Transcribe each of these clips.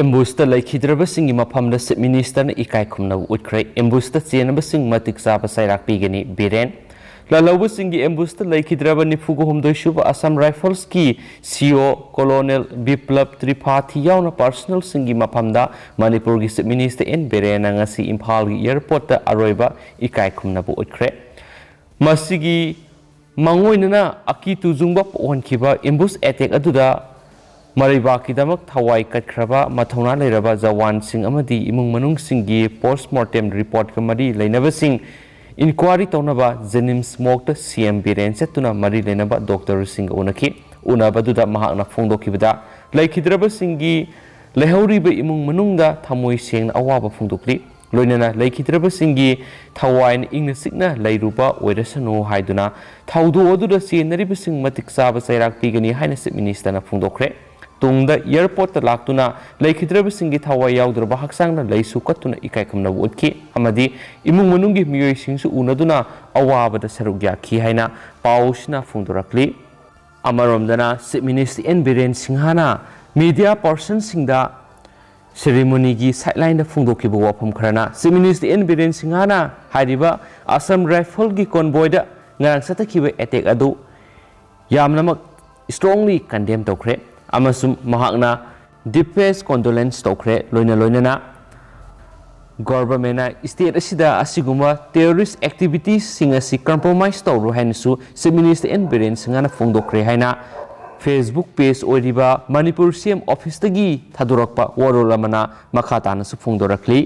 एम्बुस्ता लैखिद्रबसिंगी मफमदा chief minister इकाई खुमनब उठ्रे एम्बुस्ता चेनबसिंग मतिक चाबा सैराक पीगनी बीरेन लालौबसिंगी एम्बुस्ता लैखिद्रब निफुगो हुमदोइसुब असम राइफल्स की सीओ कोलोनेल बिप्लब त्रिपाठी यावना पर्सनल सिंगी मफमदा मणिपुर की chief minister N Biren ngasi Imphal की एयरपोर्ट अरोइबा इकाई खुमनब उठ्रे मसिगी मंगोइनना अकी तुजुंगबा पोहनखिबा एम्बुस अटैक अदुदा मरैबाकीदमक थवाई कटख्रबा मथौना लेरबा जवान सिंह अमदी इमुंग मनुंग सिंगी पोस्टमार्टम रिपोर्ट का मरी लेनबसिंग इंक्वायरी तौनबा जेनिम्स मोक्ट सीएम बीरेन सेतुना मरी लेनबा डॉक्टर सिंह उनखी उनबदुदा महाकना फोंदोखिबदा लैखिद्रबा सिंगी लेहौरिबा इमुंग मनुंगदा थमोई सेंगना अवाबा फोंदोखली लोइनना लैखिद्रबा सिंगी थवाइन इंगना सिकना लैरुबा ओइरसनु हाइदुना थौदो अदुदा सेनरिबा सिंग मतिक चाबा सैराक पीगनी हाइना चीफ मिनिस्टरना फोंदोखरे तुंगदा एयरपोर्ट लाक्तुना लैखिद्रबसिंगी थवाई याउद्रबा हक्सांगना लैसु कत्तुना इकाई खुमनब उठ्खी अमदी इमुंग मनुंगी मियोइसिंगसु उनदुना अवाबदा सरुक याखी हाइना पाउसना फोंदोरक्ली अमरोमदना चीफ मिनिस्टर एन बीरेन सिंहाना मीडिया पर्सन सिंगदा सेरेमनी की साइडलाइन फोंदोखिबा वाफम खरना चीफ मिनिस्टर एन बीरेन सिंहाना हारिबा असम राइफल की कॉन्वॉयदा ngarang satakhiba attack adu yamnamak strongly condemn tokre amasum mahakna deepest condolence tokre loina government state asida asiguma terrorist activities singa si compromise tawru hainsu chief minister en biren singana fongdokre haina Facebook page oriba Manipur CM office tagi thadurakpa warolamana makhatana su fongdorakli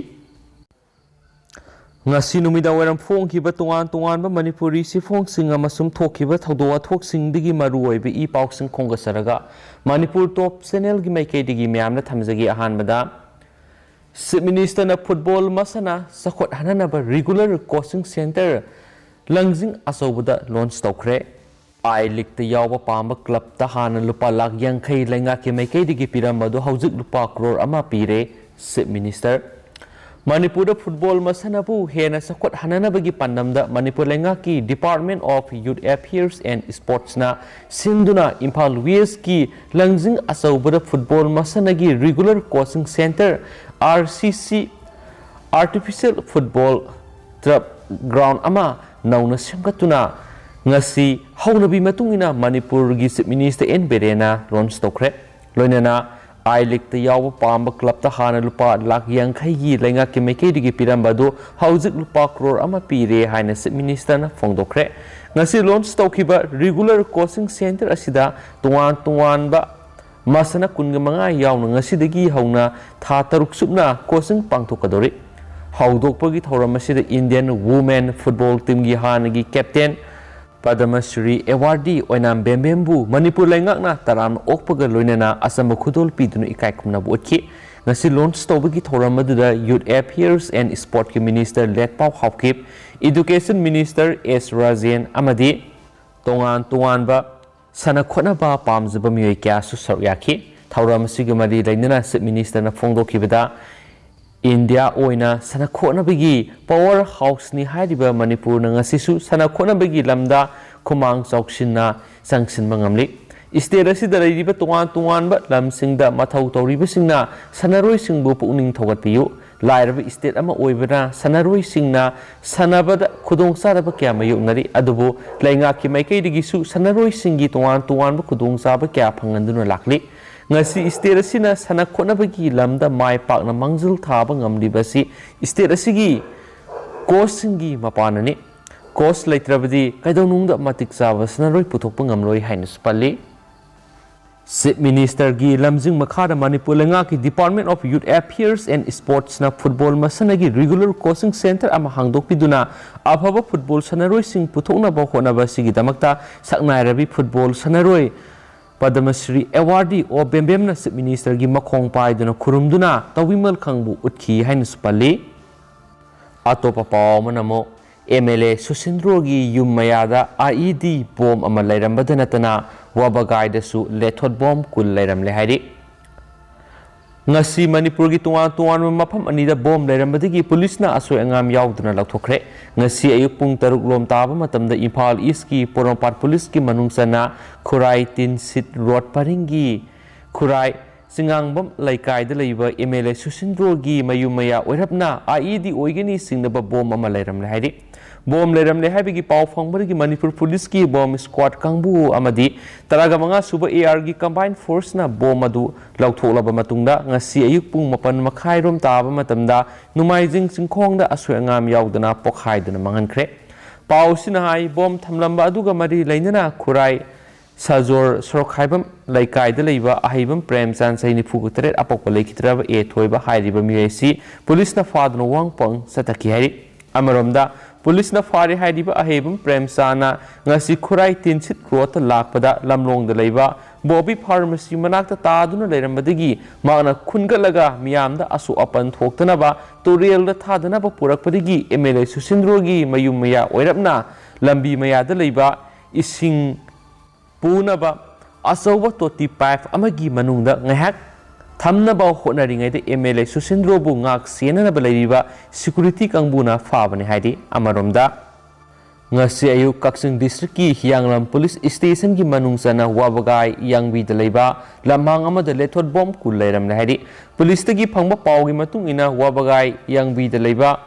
ngasi numida waram phongkiba tongan ba Manipuri sifong singa masum thokiba thodowa thok singdigi maru oibe I pauk sing khongasaraga Manipur top channel gi maikei digi myamna thamjagi ahanbada Chief Minister na football masana sakhot hanana ba regular coaching center langjing asobada launch tokre I League the Yawa Pamba Club Tahana Lupa Lak Yang Kai Lenga Kimeke Digi Piramado Hauzik Lupa Crore Ama Pire Chief Minister Manipur football masanapu hena sakot hanana bagi pandamda Manipur Lenga ki Department of Youth Affairs and Sports na sinduna Imphal West ki langjing asaubada football masanagi regular coaching center RCC artificial football ground ama nauna semgatuna ngasi haunabi matungina Manipur gi Chief Minister en berena launch tokre loinana I League the Yawa Pamba Club ta hana lupa lak yang khai gi lenga ke meke digi pirambado hauzik lupa crore ama pire haina Chief Minister na fongdokre ngasi launch tokiba regular coaching center asida tuan ba masana kunga manga yauna ngasi dagi hauna tha taruk subna coaching pangthokadori haudokpagi thoram asida Indian women football team gi hana gi captain Padmasri awardee oinam bembembu Manipur lengakna taram okpaga loinana asamba khudol pidunu ikai khumna botki ngasi launch tobagi thoram aduda Youth Affairs and Sport ki Minister Letpau Hawkip Education Minister S Rajan amadi tongan ba sana khona ba pamjaba miyoi kya su saryaki thoram sigi mari lainana Chief Minister na fongdokibada India oina sana khona bagi power house ni haidiba Manipur na ngasisu sana khona bagi lamda khumang chauksina sangsin mangamli state asida laidiba tuan ba lamsingda mathau tawriba singna sanaroi singbu puning thogatpiyu lairaba state ama oibana sanaroi singna sanabada khudong saraba kya mayu ngari adubu lainga ki maikei digisu sanaroi singi tuan ba khudong saba kya phanganduna lakli ngasi state asina sana khona bagi lamda mai pak na mangjul thaba ngamlibasi state asigi course singi mapanani course laitrabadi kaidonungda matik chaba sanaroi puthokpa ngamloi hainus palli Chief Minister gi lamjing makhada Manipur lenga ki Department of Youth Affairs and Sports na football masanagi regular coaching center ama hangdokpiduna afaba football sanaroi sing puthokna ba khona ba sigi damakta saknai rabi football sanaroi Padmasri awardee o bembemna Chief Minister gi makhong paiduna khurumduna tawimal khangbu utkhi hainus palli atopa paw manamo MLA Susindro gi yummayada IED bomb ama lairambada natana wabagai da su lethot bomb kul lairamle hairi ngasi Manipur gi tuan mafam anida bomb lairambadagi police na asoi angam yauduna lathokre ngasi ayuk pung 6 lom taba matamda Imphal East ki Poronpat police ki manungsana Khurai Tin Sit Road paringi Khurai Singangbam Laikai Deliver, MLA Susindrogi, Mayumaya, Werapna, IED Oigani, Singaba Bomb Amaleram Lahadi. Bomb Leram Lehabigi Pau Fongbergi, Manipur Police Ki, Bomb Squad Kangbu Amadi, Taragamanga Super ARG Combined Force na Bomadu, Lautola Bamatunda, Nasi Ayupung Mapan Makairum Taba Matamda, Numaizing Singkonga, Aswangam Yaudana, Pokhai, the Mangankre. Pau Sinahai, Bomb Tamlamba Aduga Mari, Lainana, Kurai. Sajor Sorokhaibam, Laikai the Leva, Ahibam, Prem San Saini Fugutret, Apocalyptic Travel, A Toiba, High River Mirasi, Police na Father Wang Pong, Sataki Hari, Amaramda, Police na Fari Haidiba, Ahibam, Prem Sana, Nasi Kurai Tinsit, Rota, Lakpada, Lamlong the Leva, Bobby Pharmacy, Manaka Taduna, Lerambadigi, Mana Kungalaga, Miamda, Asu Apan, Toktanaba, Toriel the Tadanaba, Purakpadigi, MLA Susindrogi, Mayumaya, Oirapna, Lambi Maya the Leva, Ising. Punaba Asawa Toti Pipe Amagi Manunda Ngahak Tamnaba Honaring the MLA Susindro Bungak Siena Balariva Security Kangbuna Fabani Hadi Amaromda Ngasi Ayu Kaksing District Ki Hyanglam Police Station Ki Manungsana Wabagai Yangbi the Leba Lamangama the Letot Bomb Kuleram Hadi Police Tagi Pangba Paugi Matungina Wabagai Yangbi the Leba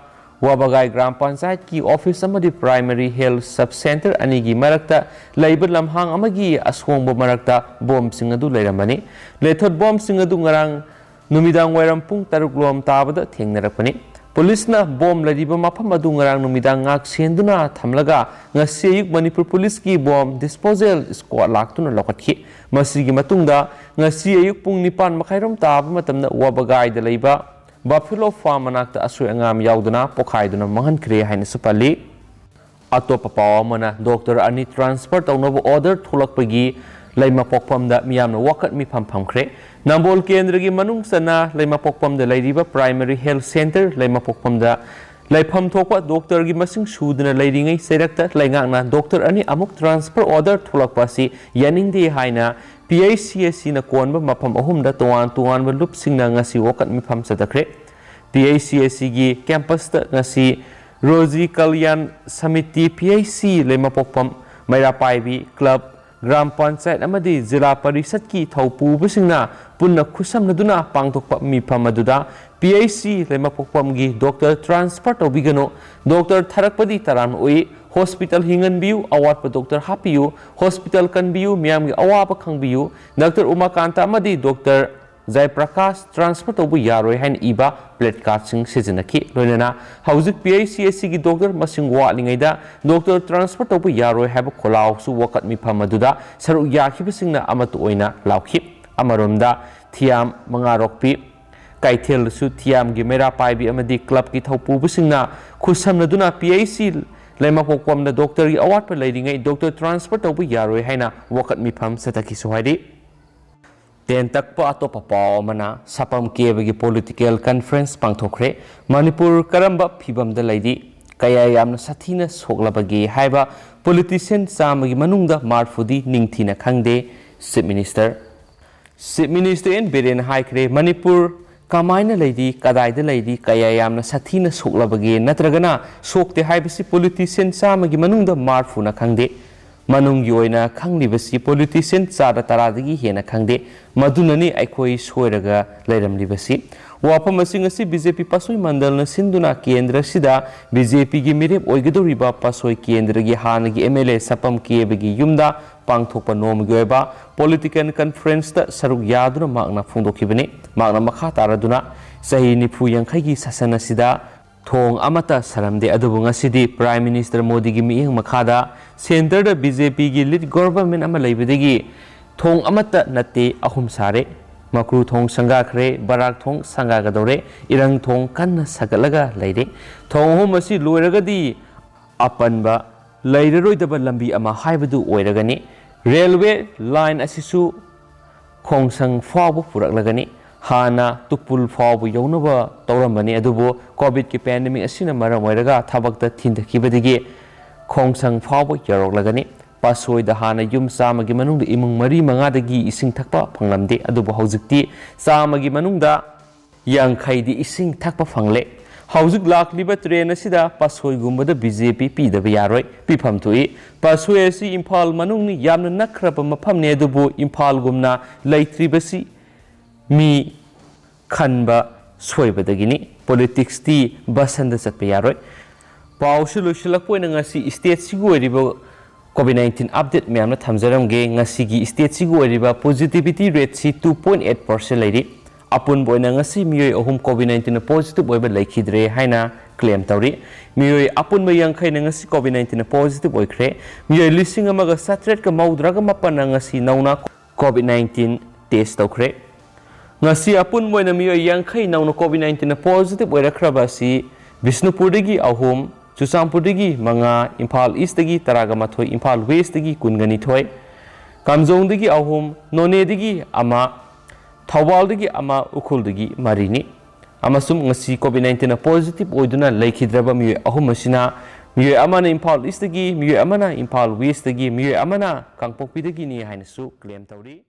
Wabagai Gram Panchayat ki office amadi primary health sub center anigi marakta laibur lamhang amagi aswongbo marakta bomb singadu leiramani lethot bomb singadu ngarang numidang wairam pung 6 lom tabada thengnarakpani police na bomb ladiba mafam adu ngarang numidang ngak senduna thamlaga ngasi ayuk Manipur police ki bomb disposal squad laktuna lokatki masigi matungda ngasi ayuk pung 9 makhairom tab matamna Wabagai da leiba Buffalo Farm Manakta Aswangam Yaudana, Pokaiduna, Mahan Kre, Hainasupali, Atopa Pawamana, Dr. Ani Transport, Novo Order, Tulakpagi, Laima Pokpam, the Miam, Wakat Mi Pam Kre, Nambol Kendrigi Manung Sana, Laima Pokpam, the Ladiva Primary Health Center, Laima Pokpam, the Laipam Tokwa, Dr. Gimasing Shudana, Lady Selector, Langana, Dr. Ani Amuk Transport Order, Tulakpasi, Yaning de Haina. PACSC na konba mapam ahum da tuan lup sing na ngasi wakat mipam sadakre PACSC gi campus ta ngasi Rosie Kalyan Samiti PAC le mapokpam Mairapaibi Club Gram Panchayat amadi Zila Parisat ki thaupu busing na punna khusam na duna pangthokpa mipam aduda PAC le mapokpam gi Dr. Transport obigano Dr. Tharakpadi taran oi Hospital Hingan Biu, awat pa Dr. Hapiu, Hospital Kan Biu, Miam awapa Kang Biu, Dr. Umakanta Amadi, Dr. Jai Prakash, Transport Obu Yaroi Han Iba, Plate Card Sing Sizinaki, Lonena, Hauzik PACSC ki Dr. Masing Walingaida, Dr. Transport Obu Yaroi have a Kolau, su Wakat Mi Pamaduda, Saru Yaki Singna Amatu Oina, Laukip, Amarunda, Tiam, Mangarokpi, Kaitil Su Tiam Gimera Paibi Amadi Club ki Taupu Singna, Kusam Naduna PAC. Laima Pokwam the doctor award per lady Dr. Transport over Yaroi Haina Wakat Mipam Sataki Suhadi. Then Takpa Atopa Mana Sapam Kevagi Political Conference Pangtokre Manipur Karamba Pibam the lady Kayayam Satina Soglabagi Haiba Politician Samagi Manunga Marfudi Ningtina Kangde Sip Minister in Biren Haikre Manipur Kamaina lady, Kadai the lady, Kayayam Satina Soklabagi, Natragana, Sok the Hibasi politician Samagi Manunda Marfuna Kangde, Manung Yoina Kanglibasi politician Sada Taradigi Hena Kangde, Madunani Aikoi Soiraga, Ledam Libasi, Wapamasingasi BJP Pasoi Mandal Sinduna Kendra Sida, BJP Gimirip Oigidoriba Pasoi Kendragi Hanagi MLA Sapam Kiebagi Yumda, Pangtopa Nom Goeba, Political Conference da Saruk Yaduna Magna Fundokibani, Magna Makataraduna, Sahi Nipu Yankagi Sasana Sida, Thong Amata Saramde Adubunga Sidi, Prime Minister Modi Gimi Makada, Center the BJP gi lead government Amalabidigi, Thong Amata Nati Ahum Sare, Makru Thong Sangakre, Barak Thong Sangagadore, Irang Thong Kana Sagalaga Lady, Thong Homasi Lueragadi, Apanba. Lairoi daba lambi ama haibadu oiragani railway line asisu khongsang fawbu puraklagani hana tupul fawbu yaunaba tawrambani adubu covid ki pandemic asina maram oiraga thabakta thindakibadigi khongsang fawbu yaroklagani pasoi da hana yum samagi manungda imung mari mangadagi ising thakpa phanglamde adubu haujikti samagi manungda yangkhaidi ising thakpa phangle Hauzik Lak Liba Train Asida, Pasoi Gumba the BJP P the Yaroi, Pipam to it, Pasoi si Impal Manuni, Yamna Nakrapa Mapam Nedubu, Impal Gumna, Lake Tribasi, मी खनबा सोइबदगिनी politics ती बसंद चटपे यारोय पाउसु लुसलकपोइना ngasi state सिगु ओरिबो कोविड-19 अपडेट मैम थमजरमगे ngasi स्टेट सिगु ओरिबा पॉजिटिविटी रेट सी 2.8% लेरी अपुन बोइना ngasi मियोय अहुम कोविड-19 पॉजिटिव ओइबा लेखिद्रे हाइना क्लेम तौरी मियोय अपुन बयांखै ngasi कोविड-19 पॉजिटिव ओइख्रे मियोय लिसिंग अमगा सत्रेट का मौद्रागा मपन ngasi नौना कोविड-19 test तौख्रे ngasi apun moina miyo yangkhai nauna covid-19 positive oirakrabasi Bishnupurdagi ahum Chusampurdagi manga Imphal East dagi taraga mathoi Imphal West dagi kungani thoi Kamjong dagi ahum None dagi ama Thawal dagi ama Ukhul dagi marini amasum ngasi covid-19 positive oiduna laikhidraba miyo ahum masina miyo amana Imphal East dagi miyo amana Imphal West dagi miyo amana Kangpokpi dagi ni hainasu claim tawri